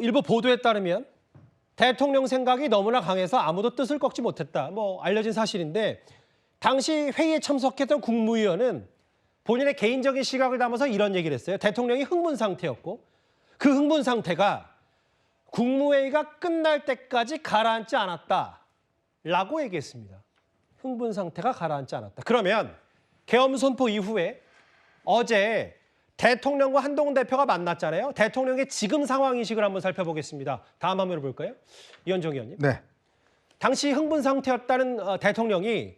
일부 보도에 따르면 대통령 생각이 너무나 강해서 아무도 뜻을 꺾지 못했다. 뭐 알려진 사실인데 당시 회의에 참석했던 국무위원은 본인의 개인적인 시각을 담아서 이런 얘기를 했어요. 대통령이 흥분 상태였고 그 흥분 상태가 국무회의가 끝날 때까지 가라앉지 않았다라고 얘기했습니다. 흥분 상태가 가라앉지 않았다. 그러면 계엄 선포 이후에 어제 대통령과 한동훈 대표가 만났잖아요. 대통령의 지금 상황 인식을 한번 살펴보겠습니다. 다음 화면을 볼까요? 이현정 의원님. 네. 당시 흥분 상태였다는 대통령이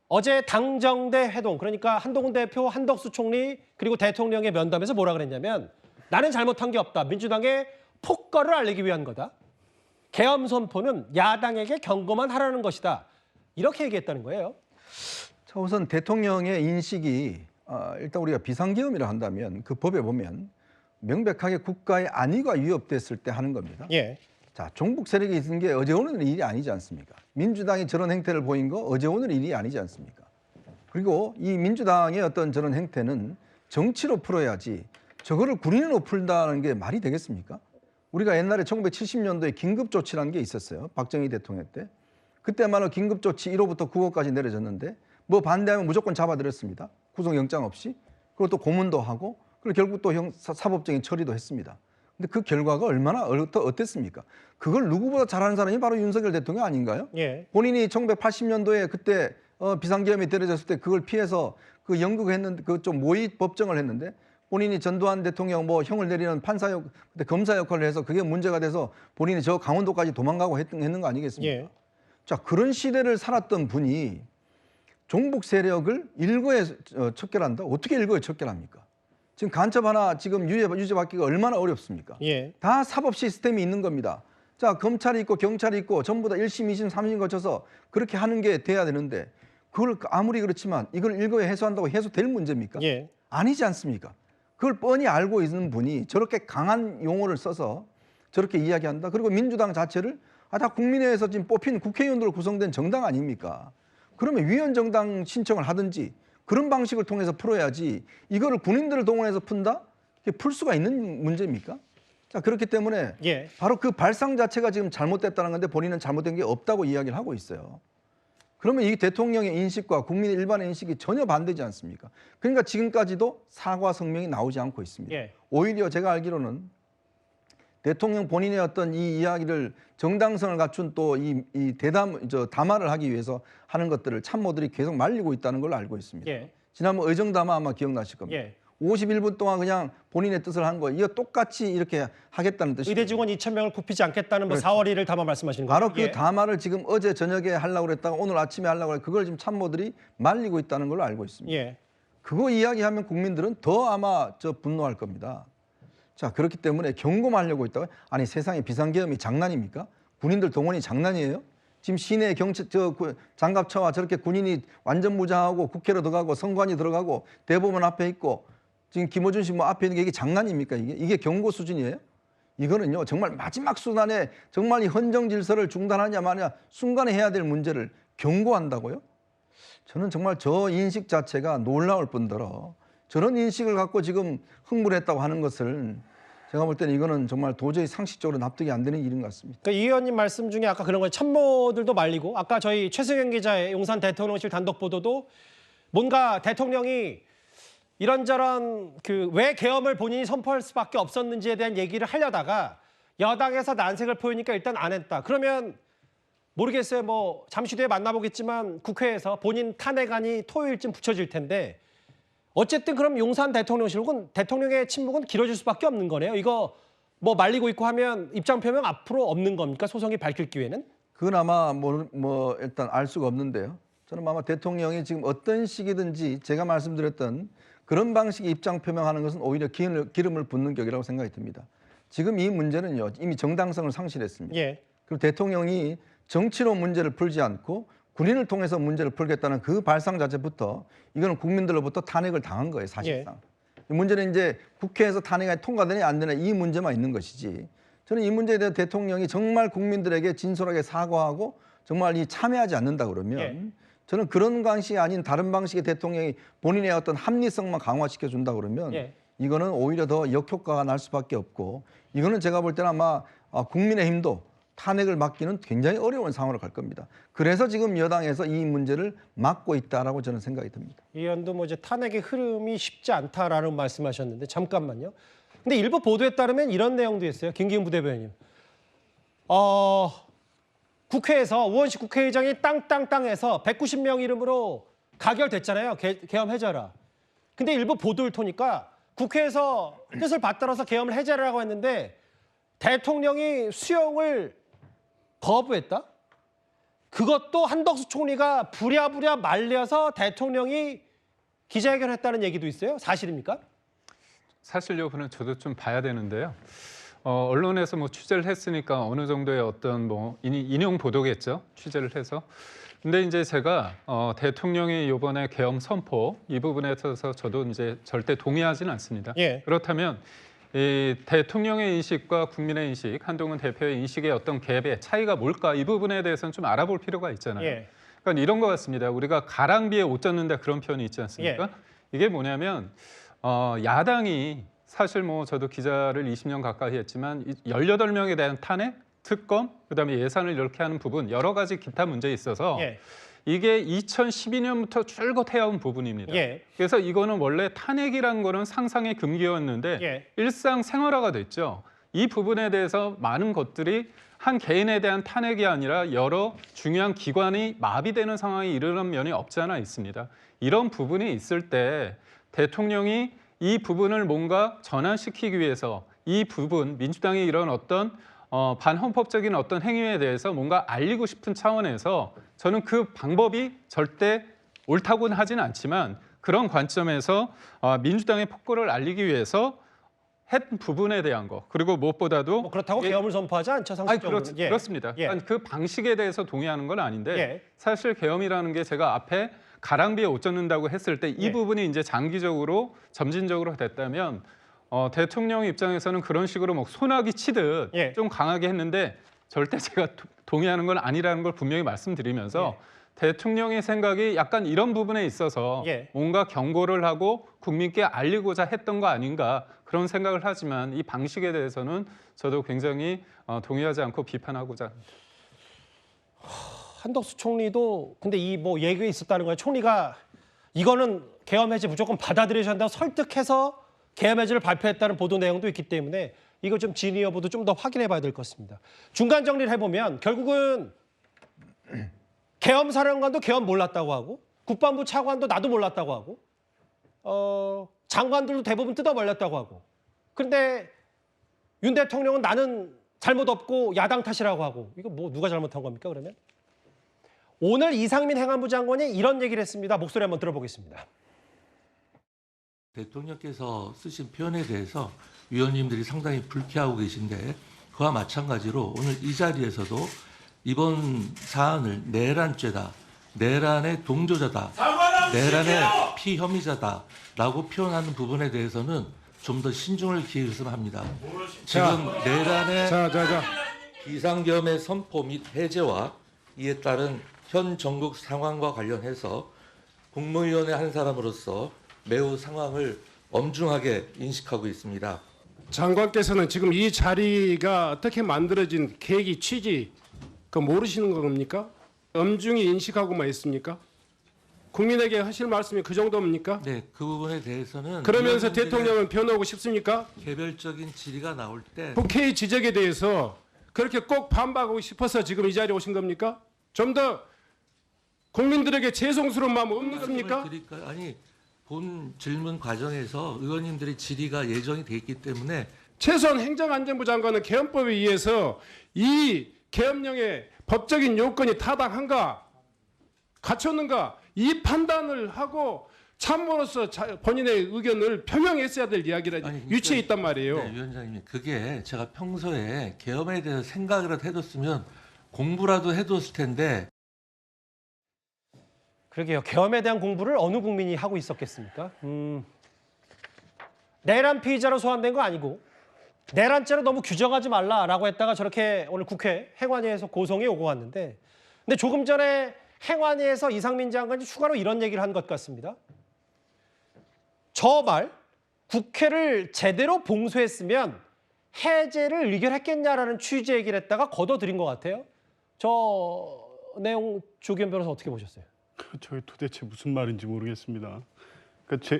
어제 당정대 회동, 그러니까 한동훈 대표, 한덕수 총리 그리고 대통령의 면담에서 뭐라 그랬냐면 나는 잘못한 게 없다. 민주당의 폭거를 알리기 위한 거다. 계엄 선포는 야당에게 경고만 하라는 것이다. 이렇게 얘기했다는 거예요. 자, 우선 대통령의 인식이 일단 우리가 비상계엄이라 한다면 그 법에 보면 명백하게 국가의 안위가 위협됐을 때 하는 겁니다. 예. 자, 종북 세력이 있는 게 어제 오늘 일이 아니지 않습니까? 민주당이 저런 행태를 보인 거 어제 오늘 일이 아니지 않습니까? 그리고 이 민주당의 어떤 저런 행태는 정치로 풀어야지 저거를 군인으로 풀다는 게 말이 되겠습니까? 우리가 옛날에 1970년도에 긴급조치라는 게 있었어요. 박정희 대통령 때. 그때만은 긴급조치 1호부터 9호까지 내려졌는데 뭐 반대하면 무조건 잡아들였습니다. 구속영장 없이. 그리고 또 고문도 하고 그리고 결국 또 사법적인 처리도 했습니다. 근데 그 결과가 얼마나 어땠습니까? 그걸 누구보다 잘하는 사람이 바로 윤석열 대통령 아닌가요? 예. 본인이 1980년도에 그때 비상계엄이 떨어졌을 때 그걸 피해서 그 연극했는데 그 좀 모의 법정을 했는데 본인이 전두환 대통령 뭐 형을 내리는 그때 검사 역할을 해서 그게 문제가 돼서 본인이 저 강원도까지 도망가고 했는 거 아니겠습니까? 예. 자, 그런 시대를 살았던 분이 종북 세력을 일거에 척결한다? 어떻게 일거에 척결합니까? 지금 간첩 하나 지금 유죄받기가 얼마나 어렵습니까? 예. 다 사법 시스템이 있는 겁니다. 자, 검찰이 있고 경찰이 있고 전부 다 1심, 2심, 3심 거쳐서 그렇게 하는 게 돼야 되는데 그걸 아무리 그렇지만 이걸 일거에 해소한다고 해소될 문제입니까? 예. 아니지 않습니까? 그걸 뻔히 알고 있는 분이 저렇게 강한 용어를 써서 저렇게 이야기한다. 그리고 민주당 자체를 다 국민회에서 지금 뽑힌 국회의원들로 구성된 정당 아닙니까? 그러면 위원정당 신청을 하든지 그런 방식을 통해서 풀어야지 이거를 군인들을 동원해서 푼다? 이게 풀 수가 있는 문제입니까? 자, 그렇기 때문에 예. 바로 그 발상 자체가 지금 잘못됐다는 건데 본인은 잘못된 게 없다고 이야기를 하고 있어요. 그러면 이 대통령의 인식과 국민의 일반의 인식이 전혀 반대지 않습니까? 그러니까 지금까지도 사과 성명이 나오지 않고 있습니다. 예. 오히려 제가 알기로는 대통령 본인의 어떤 이 이야기를 정당성을 갖춘 또 이 담화를 하기 위해서 하는 것들을 참모들이 계속 말리고 있다는 걸로 알고 있습니다. 예. 지난번 의정담화 아마 기억나실 겁니다. 예. 51분 동안 그냥 본인의 뜻을 한 거, 이거 똑같이 이렇게 하겠다는 뜻이죠. 의대 직원 2,000명을 굽히지 않겠다는 뭐 그렇죠. 4월 1일 담화 말씀하시는 거예요? 바로 그 담화를 지금 어제 저녁에 하려고 그랬다가 오늘 아침에 하려고 그랬다가 그걸 지금 참모들이 말리고 있다는 걸로 알고 있습니다. 예. 그거 이야기하면 국민들은 더 아마 분노할 겁니다. 자, 그렇기 때문에 경고만 하려고 있다가 아니 세상에 비상계엄이 장난입니까? 군인들 동원이 장난이에요? 지금 시내 장갑차와 저렇게 군인이 완전 무장하고 국회로 들어가고 선관위 들어가고 대법원 앞에 있고 지금 김어준 씨 뭐 앞에 있는 게 이게 장난입니까? 이게 경고 수준이에요? 이거는요 정말 마지막 순간에 정말 이 헌정 질서를 중단하냐 마냐 순간에 해야 될 문제를 경고한다고요? 저는 정말 저 인식 자체가 놀라울 뿐더러 저런 인식을 갖고 지금 흥분했다고 하는 것을 제가 볼 때는 이거는 정말 도저히 상식적으로 납득이 안 되는 일인 것 같습니다. 그러니까 이 의원님 말씀 중에 아까 그런 거예요. 참모들도 말리고 아까 저희 최승현 기자의 용산 대통령실 단독 보도도 뭔가 대통령이 이런저런 왜 계엄을 본인이 선포할 수밖에 없었는지에 대한 얘기를 하려다가 여당에서 난색을 보이니까 일단 안 했다. 그러면 모르겠어요. 뭐 잠시 뒤에 만나보겠지만 국회에서 본인 탄핵안이 토요일쯤 붙여질 텐데 어쨌든 그럼 용산 대통령실은 대통령의 침묵은 길어질 수밖에 없는 거네요. 이거 뭐 말리고 있고 하면 입장 표명 앞으로 없는 겁니까? 소송이 밝힐 기회는? 그건 아마 뭐 일단 알 수가 없는데요. 저는 아마 대통령이 지금 어떤 식이든지 제가 말씀드렸던 그런 방식의 입장 표명하는 것은 오히려 기름을 붓는 격이라고 생각이 듭니다. 지금 이 문제는요 이미 정당성을 상실했습니다. 예. 그리고 대통령이 정치로 문제를 풀지 않고 군인을 통해서 문제를 풀겠다는 그 발상 자체부터 이거는 국민들로부터 탄핵을 당한 거예요, 사실상. 이 문제는 이제 국회에서 탄핵이 통과되냐 안 되냐 이 문제만 있는 것이지. 저는 이 문제에 대해 대통령이 정말 국민들에게 진솔하게 사과하고 정말 참여하지 않는다 그러면 예. 저는 그런 방식이 아닌 다른 방식의 대통령이 본인의 어떤 합리성만 강화시켜 준다 그러면 예. 이거는 오히려 더 역효과가 날 수밖에 없고 이거는 제가 볼 때는 아마 국민의힘도 탄핵을 막기는 굉장히 어려운 상황으로 갈 겁니다. 그래서 지금 여당에서 이 문제를 막고 있다라고 저는 생각이 듭니다. 이 의원도 뭐 이제 탄핵의 흐름이 쉽지 않다라는 말씀하셨는데 잠깐만요. 근데 일부 보도에 따르면 이런 내용도 있어요. 김기훈 부대변인. 국회에서 우원식 국회의장이 땅땅땅해서 190명 이름으로 가결됐잖아요. 계엄 해제라. 근데 일부 보도를 토니까 국회에서 뜻을 받들어서 계엄을 해제라고 했는데 대통령이 수용을 거부했다? 그것도 한덕수 총리가 부랴부랴 말려서 대통령이 기자회견했다는 얘기도 있어요. 사실입니까? 사실 여부는 저도 좀 봐야 되는데요. 언론에서 뭐 취재를 했으니까 어느 정도의 어떤 뭐 인용 보도겠죠. 취재를 해서. 근데 이제 제가 대통령이 이번에 계엄 선포 이 부분에 있어서 저도 이제 절대 동의하지는 않습니다. 예. 그렇다면 이 대통령의 인식과 국민의 인식, 한동훈 대표의 인식의 어떤 갭의 차이가 뭘까 이 부분에 대해서는 좀 알아볼 필요가 있잖아요. 예. 그러니까 이런 것 같습니다. 우리가 가랑비에 옷 젖는다 그런 표현이 있지 않습니까? 예. 이게 뭐냐면 야당이 사실 뭐 저도 기자를 20년 가까이 했지만 18명에 대한 탄핵, 특검, 그다음에 예산을 이렇게 하는 부분 여러 가지 기타 문제에 있어서 예. 이게 2012년부터 줄곧 해온 부분입니다. 예. 그래서 이거는 원래 탄핵이라는 거는 상상의 금기였는데 예. 일상 생활화가 됐죠. 이 부분에 대해서 많은 것들이 한 개인에 대한 탄핵이 아니라 여러 중요한 기관이 마비되는 상황이 이르는 면이 없지 않아 있습니다. 이런 부분이 있을 때 대통령이 이 부분을 뭔가 전환시키기 위해서 이 부분 민주당의 이런 어떤 반헌법적인 어떤 행위에 대해서 뭔가 알리고 싶은 차원에서 저는 그 방법이 절대 옳다고는 하지는 않지만 그런 관점에서 민주당의 폭거를 알리기 위해서 했 부분에 대한 거 그리고 무엇보다도 뭐 그렇다고 계엄을 선포하지 않죠, 상식적으로. 그렇습니다. 예. 그 방식에 대해서 동의하는 건 아닌데 예. 사실 계엄이라는 게 제가 앞에 가랑비에 옷 젖는다고 했을 때 이 예. 부분이 이제 장기적으로 점진적으로 됐다면 대통령 입장에서는 그런 식으로 뭐 소나기 치듯 예. 좀 강하게 했는데 절대 제가 동의하는 건 아니라는 걸 분명히 말씀드리면서 대통령의 생각이 약간 이런 부분에 있어서 예. 뭔가 경고를 하고 국민께 알리고자 했던 거 아닌가 그런 생각을 하지만 이 방식에 대해서는 저도 굉장히 동의하지 않고 비판하고자 합니다. 한덕수 총리도 근데 이 뭐 얘기가 있었다는 거예요. 총리가 이거는 계엄 해제 무조건 받아들여야 한다고 설득해서 계엄 해제를 발표했다는 보도 내용도 있기 때문에 이거 좀 진위 여부도 좀 더 확인해 봐야 될 것 같습니다. 중간 정리를 해보면 결국은 계엄 사령관도 계엄 몰랐다고 하고 국방부 차관도 나도 몰랐다고 하고 장관들도 대부분 뜯어버렸다고 하고 그런데 윤 대통령은 나는 잘못 없고 야당 탓이라고 하고 이거 뭐 누가 잘못한 겁니까 그러면? 오늘 이상민 행안부 장관이 이런 얘기를 했습니다. 목소리 한번 들어보겠습니다. 대통령께서 쓰신 표현에 대해서 위원님들이 상당히 불쾌하고 계신데 그와 마찬가지로 오늘 이 자리에서도 이번 사안을 내란죄다, 내란의 동조자다, 내란의 피혐의자다라고 표현하는 부분에 대해서는 좀 더 신중을 기했으면 합니다. 지금 내란의 비상계엄의 선포 및 해제와 이에 따른 현 전국 상황과 관련해서 국무위원의 한 사람으로서 매우 상황을 엄중하게 인식하고 있습니다. 장관께서는 지금 이 자리가 어떻게 만들어진 계기 취지 그 모르시는 겁니까? 엄중히 인식하고만 있습니까? 국민에게 하실 말씀이 그 정도입니까? 네, 그 부분에 대해서는 그러면서 의원님들의 대통령은 변호하고 싶습니까? 개별적인 질의가 나올 때 국회의 지적에 대해서 그렇게 꼭 반박하고 싶어서 지금 이 자리에 오신 겁니까? 좀 더 국민들에게 죄송스러운 마음 없습니까? 말씀을 드릴까요? 아니, 본 질문 과정에서 의원님들의 질의가 예정이 돼 있기 때문에 최소한 행정안전부 장관은 계엄법에 의해서 이 계엄령의 법적인 요건이 타당한가 갖췄는가 이 판단을 하고 참모로서 본인의 의견을 표명했어야 될 이야기라 그러니까 유치해 있단 말이에요. 네, 위원장님, 그게 제가 평소에 계엄에 대해서 생각이라도 해뒀으면 공부라도 해뒀을 텐데 그러게요. 계엄에 대한 공부를 어느 국민이 하고 있었겠습니까? 내란 피의자로 소환된 거 아니고 내란죄로 너무 규정하지 말라라고 했다가 저렇게 오늘 국회 행안위에서 고성이 오고 왔는데 근데 조금 전에 행안위에서 이상민 장관이 추가로 이런 얘기를 한 것 같습니다. 저 말 국회를 제대로 봉쇄했으면 해제를 의결했겠냐라는 취지의 얘기를 했다가 거둬들인 것 같아요. 저 내용 조기현 변호사 어떻게 보셨어요? 저게 도대체 무슨 말인지 모르겠습니다. 그러니까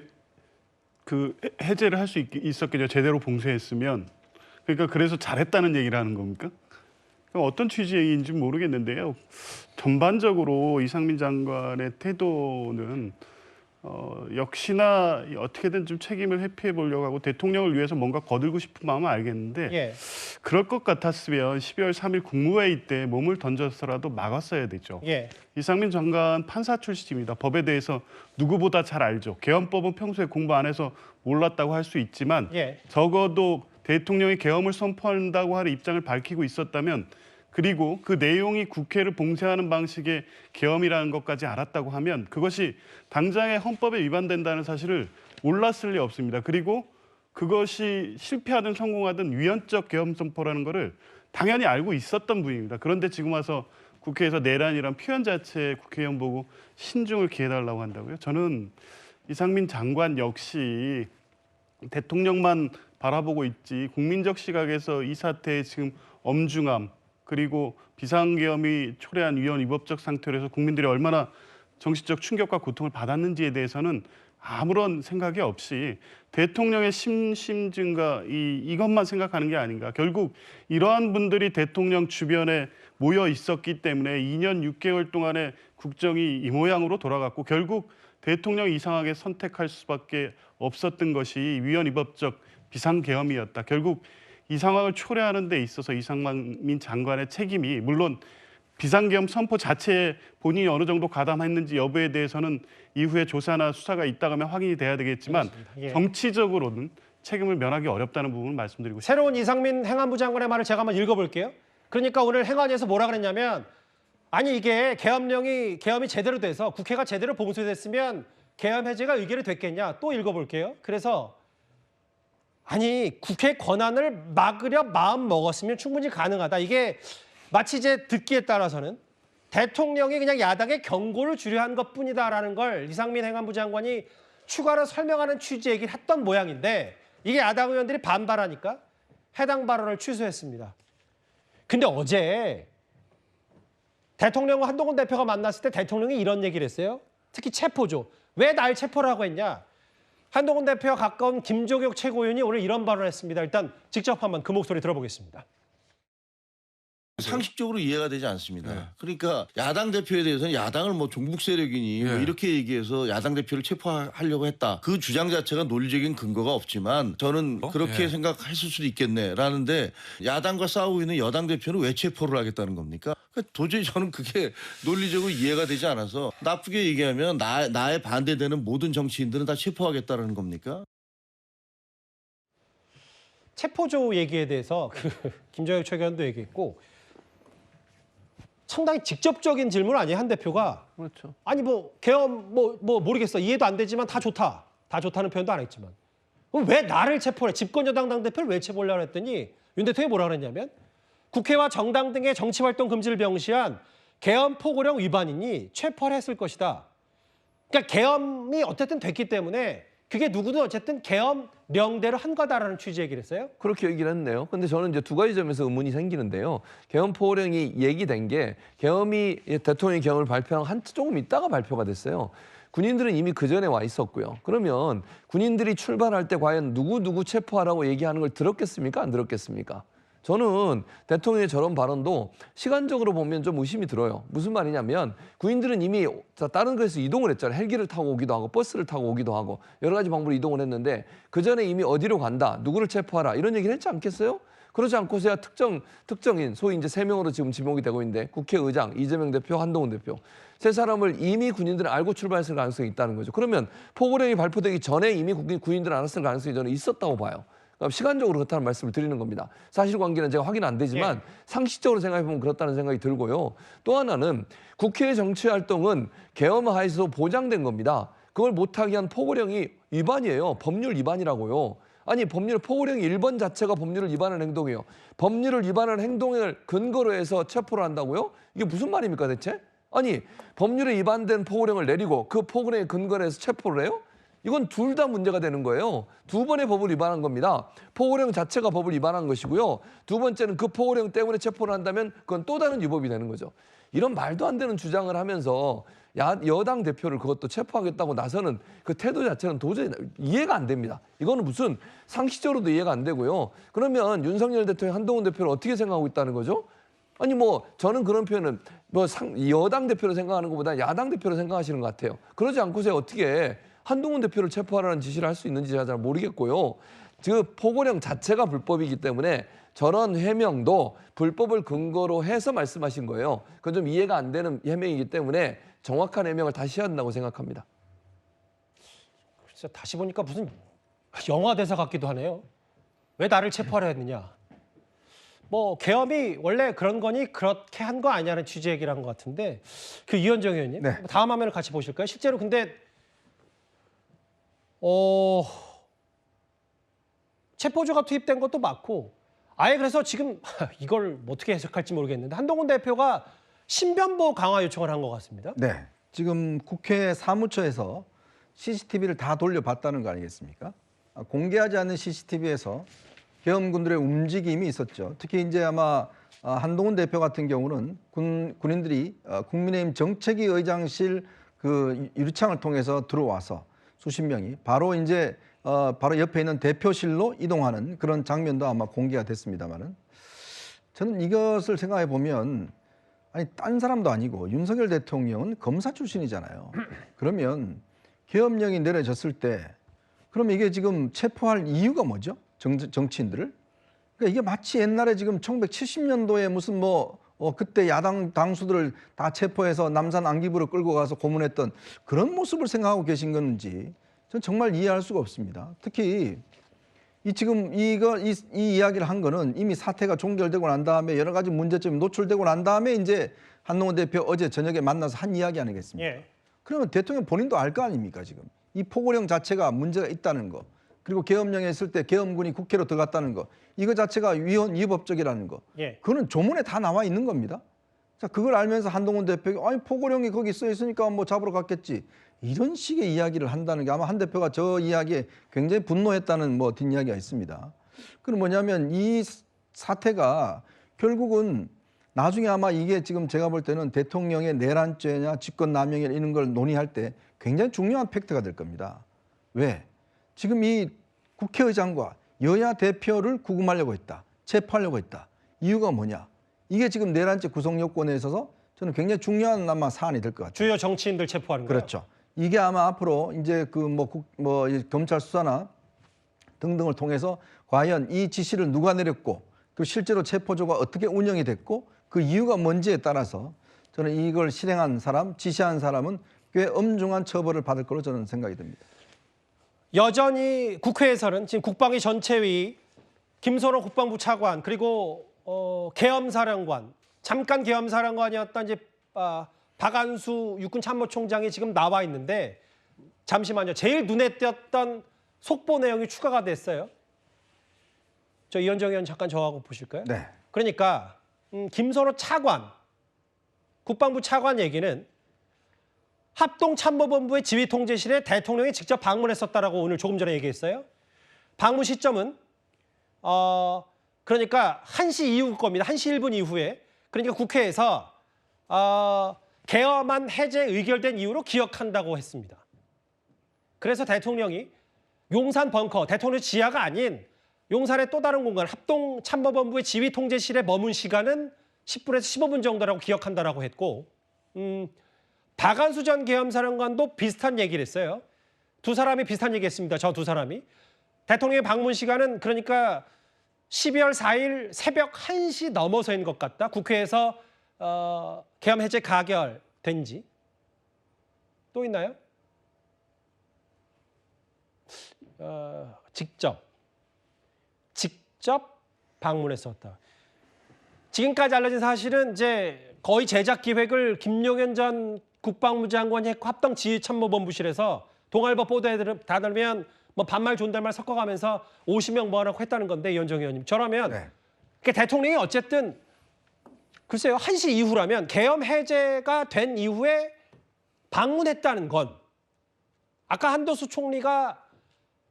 해제를 할 수 있었겠죠. 제대로 봉쇄했으면. 그러니까 그래서 잘했다는 얘기를 하는 겁니까? 어떤 취지의 얘기인지 모르겠는데요. 전반적으로 이상민 장관의 태도는 역시나 어떻게든 좀 책임을 회피해 보려고 하고 대통령을 위해서 뭔가 거들고 싶은 마음은 알겠는데 예. 그럴 것 같았으면 12월 3일 국무회의 때 몸을 던져서라도 막았어야 되죠. 예. 이상민 장관 판사 출신입니다. 법에 대해서 누구보다 잘 알죠. 개헌법은 평소에 공부 안 해서 몰랐다고 할 수 있지만 예. 적어도 대통령이 계엄을 선포한다고 하는 입장을 밝히고 있었다면 그리고 그 내용이 국회를 봉쇄하는 방식의 계엄이라는 것까지 알았다고 하면 그것이 당장의 헌법에 위반된다는 사실을 몰랐을 리 없습니다. 그리고 그것이 실패하든 성공하든 위헌적 계엄 선포라는 것을 당연히 알고 있었던 분입니다. 그런데 지금 와서 국회에서 내란이란 표현 자체에 국회의원 보고 신중을 기해달라고 한다고요? 저는 이상민 장관 역시 대통령만 바라보고 있지 국민적 시각에서 이 사태의 지금 엄중함 그리고 비상계엄이 초래한 위헌 위법적 상태로 해서 국민들이 얼마나 정신적 충격과 고통을 받았는지에 대해서는 아무런 생각이 없이 대통령의 심심 증가 이것만 생각하는 게 아닌가. 결국 이러한 분들이 대통령 주변에 모여 있었기 때문에 2년 6개월 동안의 국정이 이 모양으로 돌아갔고 결국 대통령이 이상하게 선택할 수밖에 없었던 것이 위헌 위법적 비상계엄이었다. 결국 이 상황을 초래하는 데 있어서 이상민 장관의 책임이 물론 비상계엄 선포 자체에 본인이 어느 정도 가담했는지 여부에 대해서는 이후에 조사나 수사가 있다가 하면 확인이 돼야 되겠지만 예. 정치적으로는 책임을 면하기 어렵다는 부분을 말씀드리고 싶습니다. 새로운 이상민 행안부 장관의 말을 제가 한번 읽어볼게요. 그러니까 오늘 행안위에서 뭐라 그랬냐면 아니 이게 계엄이 제대로 돼서 국회가 제대로 봉쇄됐으면 계엄 해제가 의결이 됐겠냐. 또 읽어볼게요. 그래서 아니 국회 권한을 막으려 마음 먹었으면 충분히 가능하다. 이게 마치 제 듣기에 따라서는 대통령이 그냥 야당의 경고를 주려한 것뿐이다라는 걸 이상민 행안부 장관이 추가로 설명하는 취지의 얘기를 했던 모양인데 이게 야당 의원들이 반발하니까 해당 발언을 취소했습니다. 근데 어제 대통령과 한동훈 대표가 만났을 때 대통령이 이런 얘기를 했어요. 특히 체포죠. 왜 날 체포라고 했냐. 한동훈 대표와 가까운 김종혁 최고위원이 오늘 이런 발언을 했습니다. 일단 직접 한번 그 목소리 들어보겠습니다. 상식적으로 이해가 되지 않습니다. 그러니까 야당 대표에 대해서는 야당을 뭐 종북 세력이니 뭐 이렇게 얘기해서 야당 대표를 체포하려고 했다. 그 주장 자체가 논리적인 근거가 없지만 저는 그렇게 생각했을 수도 있겠네라는데 야당과 싸우고 있는 여당 대표는 왜 체포를 하겠다는 겁니까? 그러니까 도저히 저는 그게 논리적으로 이해가 되지 않아서 나쁘게 얘기하면 나에 반대되는 모든 정치인들은 다 체포하겠다는 겁니까? 체포조 얘기에 대해서 김종혁 최고위원도 얘기했고 상당히 직접적인 질문 아니에요, 한 대표가. 그렇죠. 아니 뭐 계엄 뭐 모르겠어. 이해도 안 되지만 다 좋다. 다 좋다는 표현도 안 했지만. 그럼 왜 나를 체포해? 집권여당 당대표를 왜 체포하려고 했더니 윤 대통령이 뭐라 그랬냐면 국회와 정당 등의 정치활동 금지를 병시한 계엄 포고령 위반이니 체포를 했을 것이다. 그러니까 계엄이 어쨌든 됐기 때문에 그게 누구든 어쨌든 계엄 명대로 한 거다라는 취지 얘기를 했어요. 그렇게 얘기를 했네요. 근데 저는 이제 두 가지 점에서 의문이 생기는데요. 계엄 포고령이 얘기된 게 대통령이 계엄을 발표한 조금 있다가 발표가 됐어요. 군인들은 이미 그 전에 와 있었고요. 그러면 군인들이 출발할 때 과연 누구 체포하라고 얘기하는 걸 들었겠습니까? 안 들었겠습니까? 저는 대통령의 저런 발언도 시간적으로 보면 좀 의심이 들어요. 무슨 말이냐면 군인들은 이미 다른 곳에서 이동을 했잖아요. 헬기를 타고 오기도 하고 버스를 타고 오기도 하고 여러 가지 방법으로 이동을 했는데 그 전에 이미 어디로 간다, 누구를 체포하라 이런 얘기를 했지 않겠어요? 그러지 않고서야 특정인 소위 이제 3명으로 지금 지목이 되고 있는데 국회의장, 이재명 대표, 한동훈 대표 세 사람을 이미 군인들은 알고 출발했을 가능성이 있다는 거죠. 그러면 포고령이 발표되기 전에 이미 군인들은 알았을 가능성이 저는 있었다고 봐요. 그러니까 시간적으로 그렇다는 말씀을 드리는 겁니다. 사실관계는 제가 확인 안 되지만 상식적으로 생각해보면 그렇다는 생각이 들고요. 또 하나는 국회의 정치활동은 계엄하에서 보장된 겁니다. 그걸 못하게 한 포고령이 위반이에요. 법률 위반이라고요. 아니 포고령이 1번 자체가 법률을 위반하는 행동이에요. 법률을 위반하는 행동을 근거로 해서 체포를 한다고요? 이게 무슨 말입니까 대체? 아니 법률에 위반된 포고령을 내리고 그 포고령에 근거로 해서 체포를 해요? 이건 둘 다 문제가 되는 거예요. 두 번의 법을 위반한 겁니다. 포고령 자체가 법을 위반한 것이고요. 두 번째는 그 포고령 때문에 체포를 한다면 그건 또 다른 위법이 되는 거죠. 이런 말도 안 되는 주장을 하면서 여당 대표를 그것도 체포하겠다고 나서는 그 태도 자체는 도저히 이해가 안 됩니다. 이거는 무슨 상식적으로도 이해가 안 되고요. 그러면 윤석열 대통령, 한동훈 대표를 어떻게 생각하고 있다는 거죠? 아니 뭐 저는 그런 표현은 여당 대표를 생각하는 것보다 야당 대표를 생각하시는 것 같아요. 그러지 않고서 어떻게 한동훈 대표를 체포하라는 지시를 할 수 있는지 제가 잘 모르겠고요. 그 포고령 자체가 불법이기 때문에 저런 해명도 불법을 근거로 해서 말씀하신 거예요. 그건 좀 이해가 안 되는 해명이기 때문에 정확한 해명을 다시 해야 한다고 생각합니다. 진짜 다시 보니까 무슨 영화 대사 같기도 하네요. 왜 나를 체포하려 했느냐. 뭐 계엄이 원래 그런 거니 그렇게 한 거 아니냐는 취지 얘기를 한 것 같은데 그 이현정 의원님 네. 다음 화면을 같이 보실까요? 실제로 근데 체포조가 투입된 것도 맞고 아예 그래서 지금 이걸 어떻게 해석할지 모르겠는데 한동훈 대표가 신변보호 강화 요청을 한 것 같습니다. 네. 지금 국회 사무처에서 CCTV를 다 돌려봤다는 거 아니겠습니까? 공개하지 않는 CCTV에서 계엄군들의 움직임이 있었죠. 특히 이제 아마 한동훈 대표 같은 경우는 군인들이 국민의힘 정책위 의장실 그 유리창을 통해서 들어와서 수십 명이 바로 이제 바로 옆에 있는 대표실로 이동하는 그런 장면도 아마 공개가 됐습니다만은 저는 이것을 생각해 보면 아니 딴 사람도 아니고 윤석열 대통령은 검사 출신이잖아요. 그러면 계엄령이 내려졌을 때 그럼 이게 지금 체포할 이유가 뭐죠? 정치인들을? 그러니까 이게 마치 옛날에 지금 1970년도에 무슨 그때 야당 당수들을 다 체포해서 남산 안기부로 끌고 가서 고문했던 그런 모습을 생각하고 계신 건지 전 정말 이해할 수가 없습니다. 특히 지금 이 이야기를 한 거는 이미 사태가 종결되고 난 다음에 여러 가지 문제점이 노출되고 난 다음에 이제 한동훈 대표 어제 저녁에 만나서 한 이야기 아니겠습니까? 예. 그러면 대통령 본인도 알 거 아닙니까 지금 이 포고령 자체가 문제가 있다는 거 그리고 계엄령에 했을 때 계엄군이 국회로 들어갔다는 거 이거 자체가 위법적이라는 거 예. 그거는 조문에 다 나와 있는 겁니다. 자 그걸 알면서 한동훈 대표가 아니 포고령이 거기 써 있으니까 뭐 잡으러 갔겠지 이런 식의 이야기를 한다는 게 아마 한 대표가 저 이야기에 굉장히 분노했다는 뒷이야기가 있습니다. 그럼 뭐냐면 이 사태가 결국은 나중에 아마 이게 지금 제가 볼 때는 대통령의 내란죄냐 직권남용이나 이런 걸 논의할 때 굉장히 중요한 팩트가 될 겁니다. 왜? 지금 이 국회의장과 여야 대표를 구금하려고 했다. 체포하려고 했다. 이유가 뭐냐? 이게 지금 내란죄 구성 요건에 있어서 저는 굉장히 중요한 아마 사안이 될 것 같아요. 주요 정치인들 체포하는 거예요. 그렇죠. 이게 아마 앞으로 이제 검찰 수사나 등등을 통해서 과연 이 지시를 누가 내렸고 그리고 실제로 체포조가 어떻게 운영이 됐고 그 이유가 뭔지에 따라서 저는 이걸 실행한 사람, 지시한 사람은 꽤 엄중한 처벌을 받을 걸로 저는 생각이 듭니다. 여전히 국회에서는 지금 국방위 전체위, 김선호 국방부 차관 그리고 계엄사령관, 잠깐 계엄사령관이었던 이제 박안수 육군 참모총장이 지금 나와 있는데 잠시만요. 제일 눈에 띄었던 속보 내용이 추가가 됐어요. 저 이현정 의원 잠깐 저하고 보실까요? 네. 그러니까 김선호 차관, 국방부 차관 얘기는 합동참모본부의 지휘통제실에 대통령이 직접 방문했었다라고 오늘 조금 전에 얘기했어요. 방문 시점은 그러니까 1시 이후 겁니다. 1시 1분 이후에. 그러니까 국회에서 계엄안 해제 의결된 이후로 기억한다고 했습니다. 그래서 대통령이 용산 벙커, 대통령 지하가 아닌 용산의 또 다른 공간, 합동참모본부의 지휘통제실에 머문 시간은 10분에서 15분 정도라고 기억한다라고 했고 박안수 전 계엄사령관도 비슷한 얘기를 했어요. 두 사람이 비슷한 얘기했습니다. 저 두 사람이. 대통령의 방문 시간은 그러니까 12월 4일 새벽 1시 넘어서인 것 같다. 국회에서 계엄 해제 가결된 지. 또 있나요? 직접 방문했었다. 지금까지 알려진 사실은 이제 거의 제작 기획을 김용현 전 국방부 장관이 했고 합동지휘참모본부실에서 동아일보 보도에 따르면 반말 존댓말 섞어가면서 50명 모아놓고 했다는 건데 이현정 의원님. 저라면 네. 그러니까 대통령이 어쨌든 글쎄요 1시 이후라면 계엄 해제가 된 이후에 방문했다는 건 아까 한덕수 총리가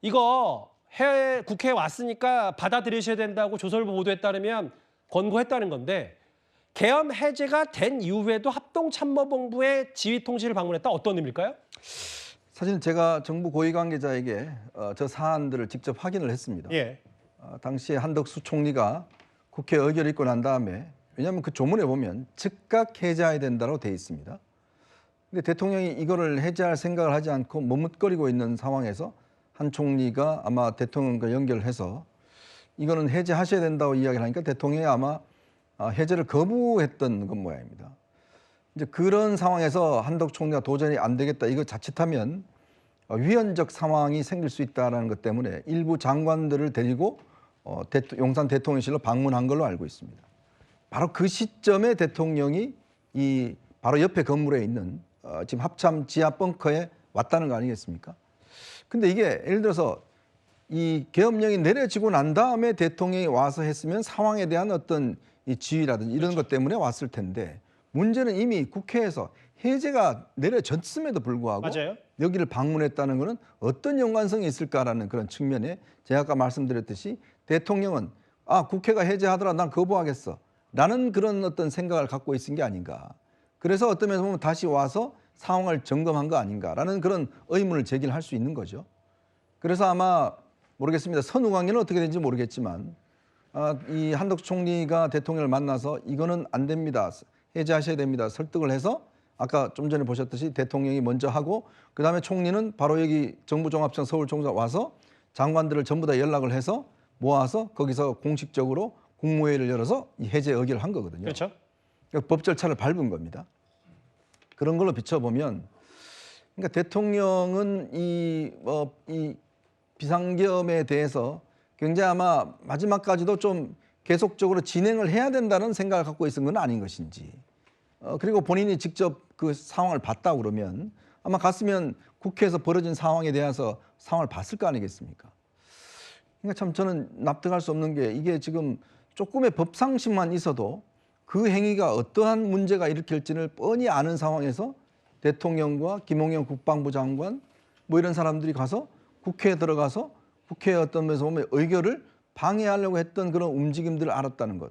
이거 국회에 왔으니까 받아들이셔야 된다고 조선일보 보도에 따르면 권고했다는 건데 계엄 해제가 된 이후에도 합동참모본부의 지휘통지를 방문했다. 어떤 의미일까요? 사실 제가 정부 고위 관계자에게 저 사안들을 직접 확인을 했습니다. 예. 당시에 한덕수 총리가 국회 의결을 읽고 난 다음에 왜냐하면 그 조문에 보면 즉각 해제해야 된다고 돼 있습니다. 근데 대통령이 이거를 해제할 생각을 하지 않고 머뭇거리고 있는 상황에서 한 총리가 아마 대통령과 연결을 해서 이거는 해제하셔야 된다고 이야기를 하니까 대통령이 아마 해제를 거부했던 것 모양입니다. 이제 그런 상황에서 한덕 총리가 도저히 안 되겠다 이거 자칫하면 위헌적 상황이 생길 수 있다는 것 때문에 일부 장관들을 데리고 용산 대통령실로 방문한 걸로 알고 있습니다. 바로 그 시점에 대통령이 이 바로 옆에 건물에 있는 지금 합참 지하 벙커에 왔다는 거 아니겠습니까? 근데 이게 예를 들어서 이 계엄령이 내려지고 난 다음에 대통령이 와서 했으면 상황에 대한 어떤 이 지휘라든지 이런 것 때문에 왔을 텐데 문제는 이미 국회에서 해제가 내려졌음에도 불구하고 맞아요. 여기를 방문했다는 것은 어떤 연관성이 있을까라는 그런 측면에 제가 아까 말씀드렸듯이 대통령은 국회가 해제하더라 난 거부하겠어 라는 그런 어떤 생각을 갖고 있은 게 아닌가. 그래서 어떤 면에서 보면 다시 와서 상황을 점검한 거 아닌가라는 그런 의문을 제기를 할 수 있는 거죠. 그래서 아마 모르겠습니다. 선후 관계는 어떻게 되는지 모르겠지만 이 한덕수 총리가 대통령을 만나서 이거는 안 됩니다. 해제하셔야 됩니다. 설득을 해서 아까 좀 전에 보셨듯이 대통령이 먼저 하고 그다음에 총리는 바로 여기 정부종합청 서울총장 와서 장관들을 전부 다 연락을 해서 모아서 거기서 공식적으로 국무회의를 열어서 이 해제 의결을 한 거거든요. 그렇죠. 그러니까 법 절차를 밟은 겁니다. 그런 걸로 비춰보면 그러니까 대통령은 이 비상계엄에 대해서 굉장히 아마 마지막까지도 좀 계속적으로 진행을 해야 된다는 생각을 갖고 있은 건 아닌 것인지 그리고 본인이 직접 그 상황을 봤다 그러면 아마 갔으면 국회에서 벌어진 상황에 대해서 상황을 봤을 거 아니겠습니까? 그러니까 참 저는 납득할 수 없는 게 이게 지금 조금의 법상심만 있어도 그 행위가 어떠한 문제가 일으킬지를 뻔히 아는 상황에서 대통령과 김용현 국방부 장관 뭐 이런 사람들이 가서 국회에 들어가서 국회의 어떤 면에서 보면 의결을 방해하려고 했던 그런 움직임들을 알았다는 것.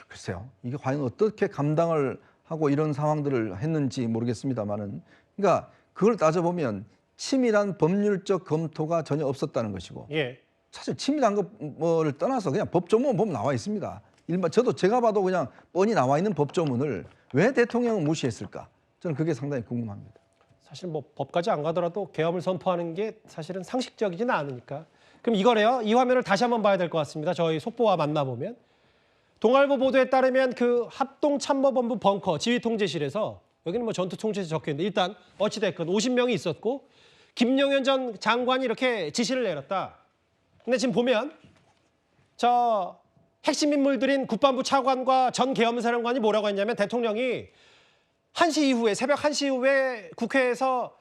글쎄요. 이게 과연 어떻게 감당을 하고 이런 상황들을 했는지 모르겠습니다만은 그러니까 그걸 따져보면 치밀한 법률적 검토가 전혀 없었다는 것이고 예. 사실 치밀한 거를 떠나서 그냥 법조문 보면 나와 있습니다. 일반 제가 봐도 그냥 뻔히 나와 있는 법조문을 왜 대통령은 무시했을까? 저는 그게 상당히 궁금합니다. 사실 뭐 법까지 안 가더라도 계엄을 선포하는 게 사실은 상식적이지는 않으니까. 그럼 이거래요. 이 화면을 다시 한번 봐야 될 것 같습니다. 저희 속보와 만나보면. 동아일보 보도에 따르면 그 합동참모본부 벙커 지휘통제실에서 여기는 뭐 전투통제실 적혀있는데 일단 어찌됐건 50명이 있었고 김용현 전 장관이 이렇게 지시를 내렸다. 근데 지금 보면 저 핵심 인물들인 국방부 차관과 전 계엄사령관이 뭐라고 했냐면 대통령이 1시 이후에 새벽 1시 이후에 국회에서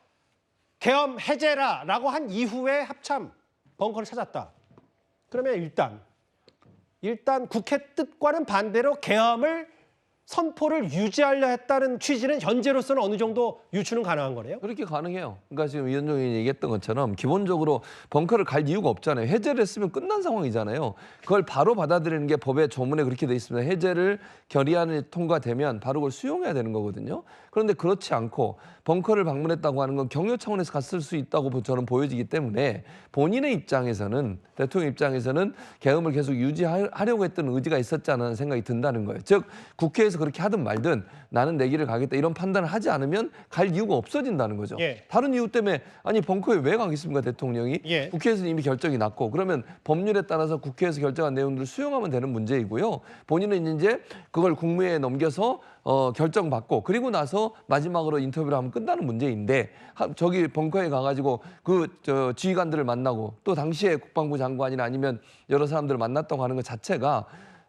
계엄 해제라라고 한 이후에 합참 벙커를 찾았다. 그러면 일단 국회 뜻과는 반대로 계엄을 선포를 유지하려 했다는 취지는 현재로서는 어느 정도 유추는 가능한 거네요. 그렇게 가능해요. 그러니까 지금 위원장이 얘기했던 것처럼 기본적으로 벙커를 갈 이유가 없잖아요. 해제를 했으면 끝난 상황이잖아요. 그걸 바로 받아들이는 게 법의 조문에 그렇게 돼 있습니다. 해제를 결의안이 통과되면 바로 그걸 수용해야 되는 거거든요. 그런데 그렇지 않고 벙커를 방문했다고 하는 건 경요 차원에서 갔을 수 있다고 저는 보여지기 때문에 본인의 입장에서는 대통령 입장에서는 계엄을 계속 유지하려고 했던 의지가 있었지 않은 생각이 든다는 거예요. 즉 국회에서 그렇게 하든 말든 나는 내 길을 가겠다 이런 판단을 하지 않으면 갈 이유가 없어진다는 거죠. 예. 다른 이유 때문에 아니 벙커에 왜 가겠습니까 대통령이? 예. 국회에서 이미 결정이 났고 그러면 법률에 따라서 국회에서 결정한 내용들을 수용하면 되는 문제이고요. 본인은 이제 그걸 국무회의에 넘겨서 결정받고 그리고 나서 마지막으로 인터뷰를 하면 끝나는 문제인데 저기 벙커에 가가지고 지휘관들을 만나고 또 당시에 국방부 장관이나 아니면 여러 사람들을 만났다고 하는 것 자체가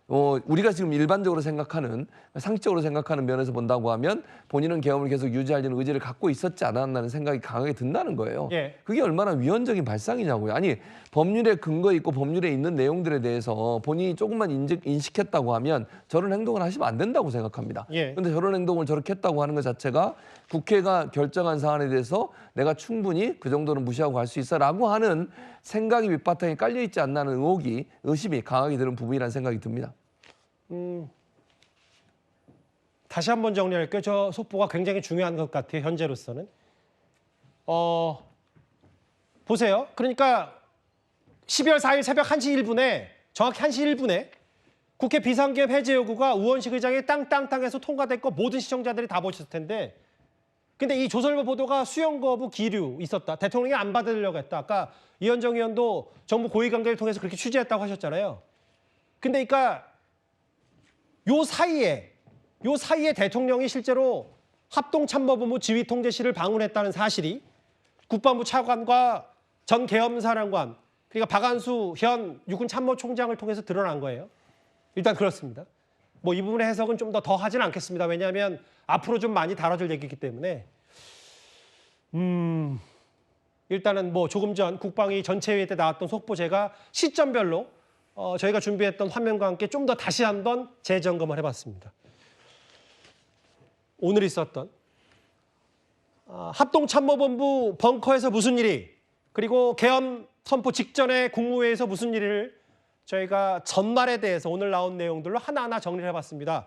우리가 지금 일반적으로 생각하는 상식적으로 생각하는 면에서 본다고 하면 본인은 계엄을 계속 유지하려는 의지를 갖고 있었지 않았나는 생각이 강하게 든다는 거예요. 예. 그게 얼마나 위헌적인 발상이냐고요. 아니 법률에 근거 있고 법률에 있는 내용들에 대해서 본인이 조금만 인식했다고 하면 저런 행동을 하시면 안 된다고 생각합니다. 예. 그런데 저런 행동을 저렇게 했다고 하는 것 자체가 국회가 결정한 사안에 대해서 내가 충분히 그 정도는 무시하고 갈 수 있어라고 하는 생각이 밑바탕에 깔려 있지 않나는 의심이 강하게 드는 부분이라는 생각이 듭니다. 다시 한번 정리할게요. 저 속보가 굉장히 중요한 것 같아요. 현재로서는. 보세요. 그러니까 12월 4일 새벽 1시 1분에 정확히 1시 1분에 국회 비상계엄 해제 요구가 우원식 의장의 땅땅땅에서 통과됐고 모든 시청자들이 다 보셨을 텐데 근데 이 조선일보 보도가 수용 거부 기류 있었다. 대통령이 안 받으려고 했다. 아까 이현정 의원도 정부 고위 관계를 통해서 그렇게 취재했다고 하셨잖아요. 근데 그러니까 요 사이에 대통령이 실제로 합동참모본부 지휘통제실을 방문했다는 사실이 국방부 차관과 전 계엄사령관 그러니까 박안수 현 육군 참모총장을 통해서 드러난 거예요. 일단 그렇습니다. 뭐 이 부분의 해석은 좀 더 하지는 않겠습니다. 왜냐하면 앞으로 좀 많이 다뤄질 얘기이기 때문에 일단은 뭐 조금 전 국방위 전체회의 때 나왔던 속보 제가 시점별로 저희가 준비했던 화면과 함께 좀 더 다시 한번 재점검을 해봤습니다. 오늘 있었던 합동참모본부 벙커에서 무슨 일이 그리고 계엄 선포 직전에 국무회의에서 무슨 일을 저희가 전말에 대해서 오늘 나온 내용들로 하나하나 정리를 해봤습니다.